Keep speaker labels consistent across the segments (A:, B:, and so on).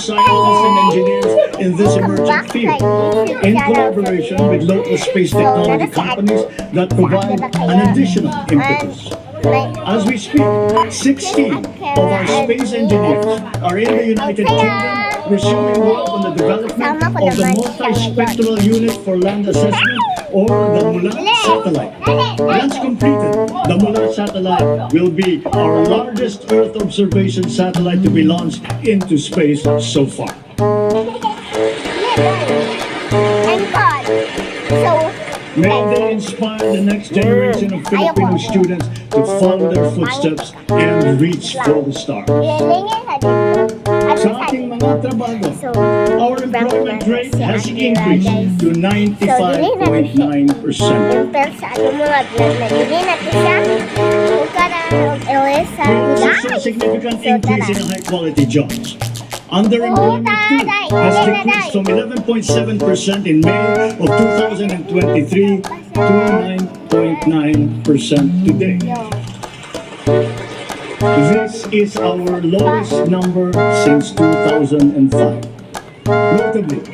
A: scientists and engineers in this emerging field, in collaboration with local space technology companies that provide an additional impetus. As we speak, 16 of our space engineers are in the United Kingdom resuming work on the development of the multispectral unit for land assessment, or the Mulat satellite. Once completed, the Mulat satellite will be our largest Earth observation satellite to be launched into space so far. May they inspire the next generation of Filipino students to follow their footsteps and reach for the stars. Sa ating mga trabaho, our employment rate has increased to 95.9%. This is a significant increase in high-quality jobs. Underemployment too has decreased from 11.7% in May of 2023 to 9.9% today. This is our lowest number since 2005. Notably,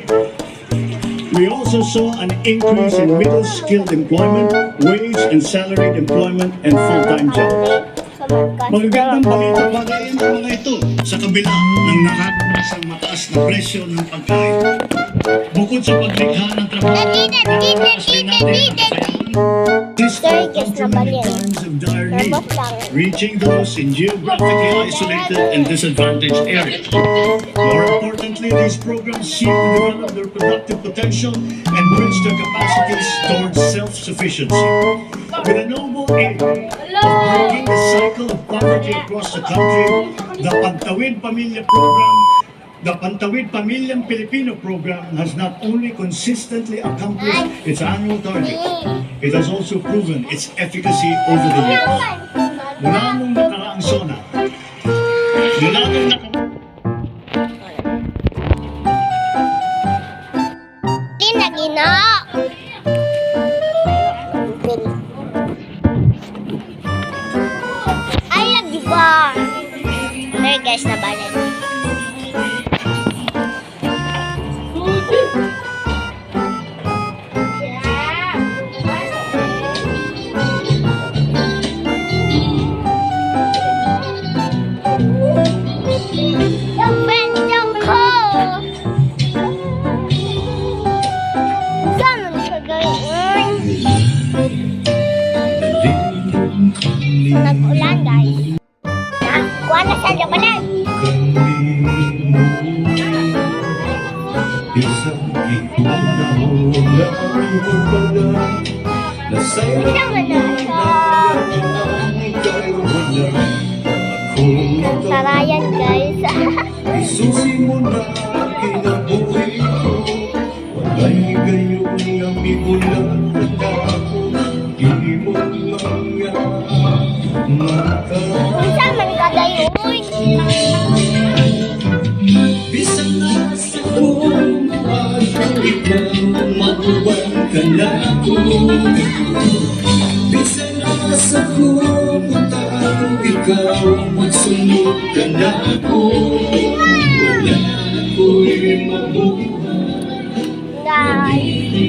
A: we also saw an increase in middle-skilled employment, wage and salaried employment, and full-time jobs. Magagandang balita pa rin ang mga ito sa kabila ng nakaranas ng mataas na presyo ng pagkain. Bukod sa paglikha ng trabaho, nakaranas din natin ang kakayahan times of dire need, reaching those in geographically isolated and disadvantaged areas. More importantly, these programs seek to develop their productive potential and bridge their capacities towards self-sufficiency. With a noble aim of breaking the cycle of poverty across the country, the Pantawid Pamilyang Pilipino program has not only consistently accomplished its annual target, it has also proven its efficacy over the years. Mula nung nakaraang SONA,
B: guys, nabalin. Nag-ulan, guys. Kuha na sa labanan.
A: Isang ikunahula pala na sa'yo
B: Sarayan, guys.
A: isusi mo na kinabuhi ko. Walay gayon ang igulang na ako. Hindi mo mga mata.
B: Saan man ka gayon?
A: Bisang nasa kong at ikaw makuwan ka na ako. Bisang nasa kong at ikaw magsunod ka na ako. Wala ako'y mabuhay.
B: Guys.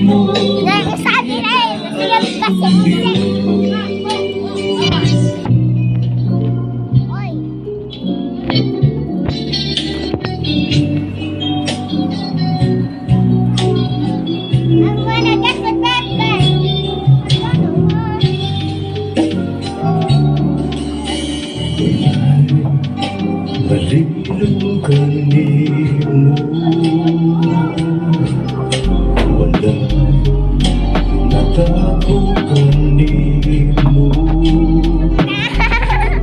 B: Nag-usabi na eh. Nasilag kasi.
A: Malilong kanimo, wala natako kanimo.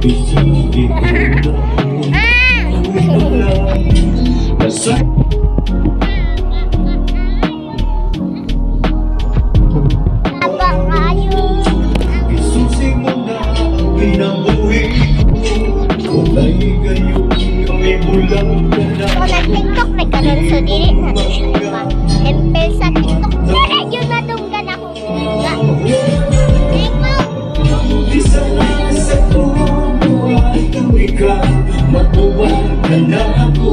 A: Isang ikunahula na sa'yo. Isusi mo na ang kinabuhi ko. Walay gayon ang ibulang ka na.
B: Kung nag-TikTok, may karoon sa dili na siya. Empel sa TikTok. Pero yun natunggan ako.
A: Isa na sa kong buhay kung ikaw matuwag ka na ako.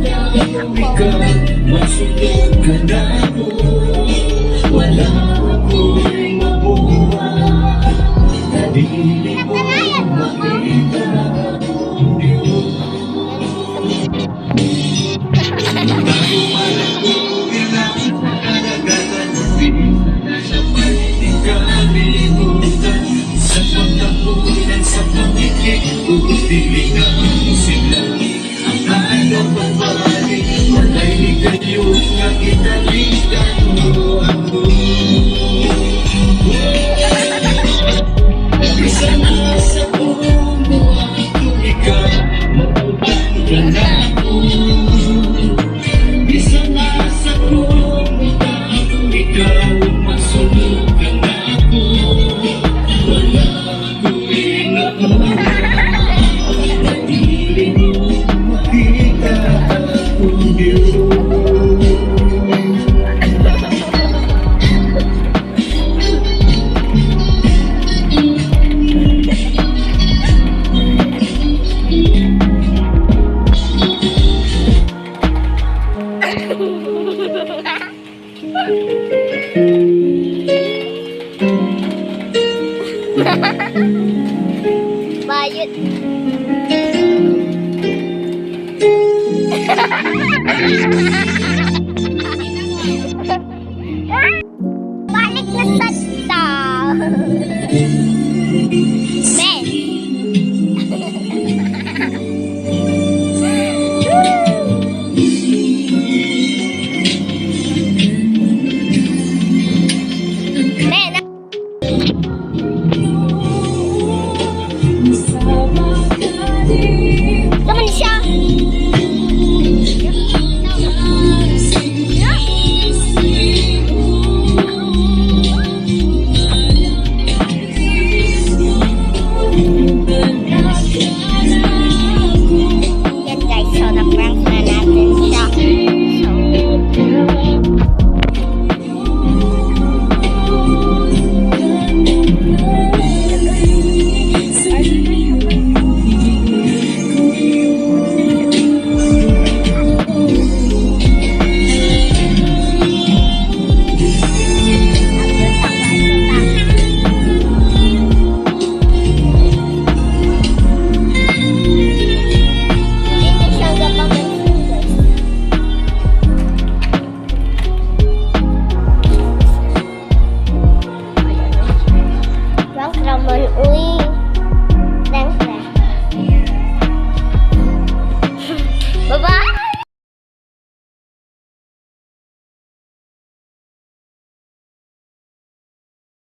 B: ako.
C: Masunod ka na ako, wala ako'y mabuha. Nadili mo makita, hindi mo tayo malako. Kailangan na kalagalan, pinisa na sa palitin kalimutan. Sa pagtapunan sa pangikik, uutilin na sila. Ang ayaw pagbalik, wala'y ligayos na italikan mo ako. Isa na sa puno at tumika, matubang ka na ako. Isa na sa puno at tumika, masunod ka na ako. Wala ako'y nakuha, natili mo makita akong Diyos.
B: Bayot. Balik na sa